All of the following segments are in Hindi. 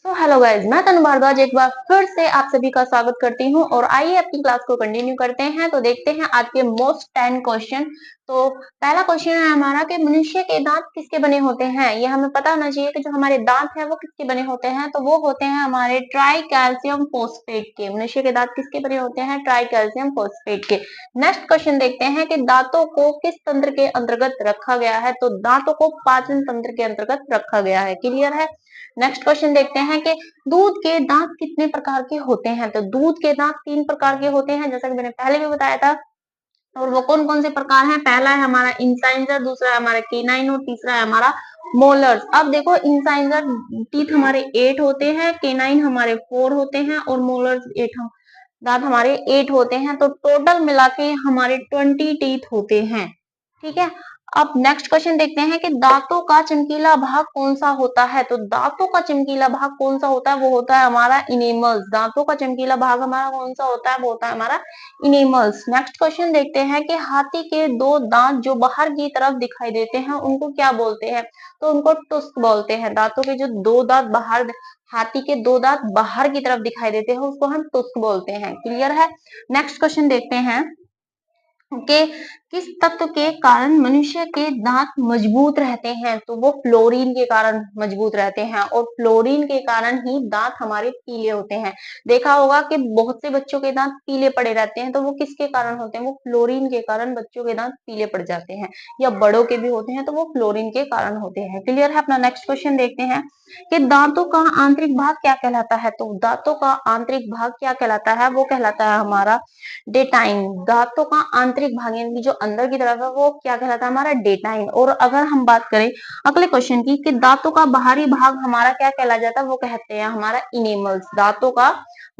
हेलो गाइज, मैं तनु भारद्वाज एक बार फिर से आप सभी का स्वागत करती हूँ और आइए अपनी क्लास को कंटिन्यू करते हैं। तो देखते हैं आज के मोस्ट 10 क्वेश्चन। तो पहला क्वेश्चन है हमारा कि मनुष्य के दांत किसके बने होते हैं। ये हमें पता होना चाहिए कि जो हमारे दांत हैं वो किसके बने होते हैं। तो वो होते हैं हमारे ट्राई कैल्शियम फोस्फेट के। मनुष्य के दांत किसके बने होते हैं? ट्राई कैल्शियम फोस्फेट के। नेक्स्ट क्वेश्चन देखते हैं कि दांतों को किस तंत्र के अंतर्गत रखा गया है। तो दांतों को पाचन तंत्र के अंतर्गत रखा गया है। क्लियर है। नेक्स्ट क्वेश्चन देखते हैं कि दूध के दांत कितने प्रकार के होते हैं। तो दूध के दांत 3 प्रकार के होते हैं, जैसा कि मैंने पहले भी बताया था। और वो कौन कौन से प्रकार हैं? पहला है हमारा इंसाइजर, दूसरा है हमारा केनाइन और तीसरा है हमारा मोलर्स। अब देखो, इंसाइजर टीथ हमारे 8 होते हैं, केनाइन हमारे 4 होते हैं और मोलर्स 8 दांत हमारे 8 होते हैं। तो टोटल मिला के हमारे 20 टीथ होते हैं। ठीक है। अब नेक्स्ट क्वेश्चन देखते हैं कि दांतों का चमकीला भाग कौन सा होता है। तो दांतों का चमकीला भाग कौन सा होता है? वो होता है हमारा इनेमल्स। दांतों का चमकीला भाग हमारा कौन सा होता है? वो होता है हमारा इनेमल्स। नेक्स्ट क्वेश्चन देखते हैं कि हाथी के 2 दांत जो बाहर की तरफ दिखाई देते हैं उनको क्या बोलते हैं? तो उनको टुस्क बोलते हैं। दांतों के जो 2 दांत बाहर, हाथी के 2 दांत बाहर की तरफ दिखाई देते हैं उसको हम टुस्क बोलते हैं। क्लियर है। नेक्स्ट क्वेश्चन देखते हैं के किस तत्व के कारण मनुष्य के दांत मजबूत रहते हैं। तो वो फ्लोरीन के कारण मजबूत रहते हैं और फ्लोरीन के कारण ही दांत हमारे पीले होते हैं। देखा होगा कि बहुत से बच्चों के दांत पीले पड़े रहते हैं, तो वो किसके कारण होते हैं? वो फ्लोरीन के कारण बच्चों के दांत पीले पड़ जाते हैं, या बड़ों के भी होते हैं तो वो फ्लोरीन के कारण होते हैं। क्लियर है। अपना नेक्स्ट क्वेश्चन देखते हैं कि दांतों का आंतरिक भाग क्या कहलाता है। तो दांतों का आंतरिक भाग क्या कहलाता है? वो कहलाता है हमारा डेटाइन। दांतों का आंतरिक भाग यानी कि जो अंदर की तरफ है वो क्या कहलाता है? हमारा डेटाइन। और अगर हम बात करें अगले क्वेश्चन की कि दांतों का बाहरी भाग हमारा क्या कहला जाता है, वो कहते हैं हमारा इनेमल्स। दांतों का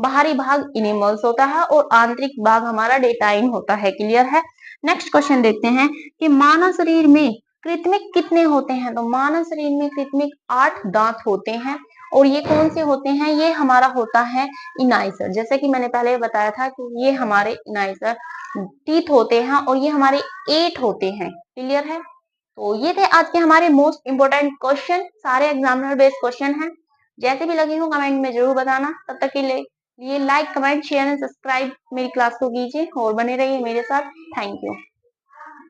बाहरी भाग इनेमल्स होता है और आंतरिक भाग हमारा डेटाइन होता है। क्लियर है। नेक्स्ट क्वेश्चन देखते हैं कि मानव शरीर में कृत्रिमिक कितने होते हैं। तो मानव शरीर में कृत्रिमिक 8 दांत होते हैं और ये कौन से होते हैं? ये हमारा होता है इनाइजर। जैसे कि मैंने पहले बताया था कि ये हमारे इनाइजर टीथ होते हैं और ये हमारे 8 होते हैं। क्लियर है। तो ये थे आज के हमारे मोस्ट इंपोर्टेंट क्वेश्चन। सारे एग्जामिनर बेस्ड क्वेश्चन हैं। जैसे भी लगे हो कमेंट में जरूर बताना। तब तक के लिए like, comment, share and subscribe मेरी क्लास को कीजिए और बने रहिए मेरे साथ। Thank you.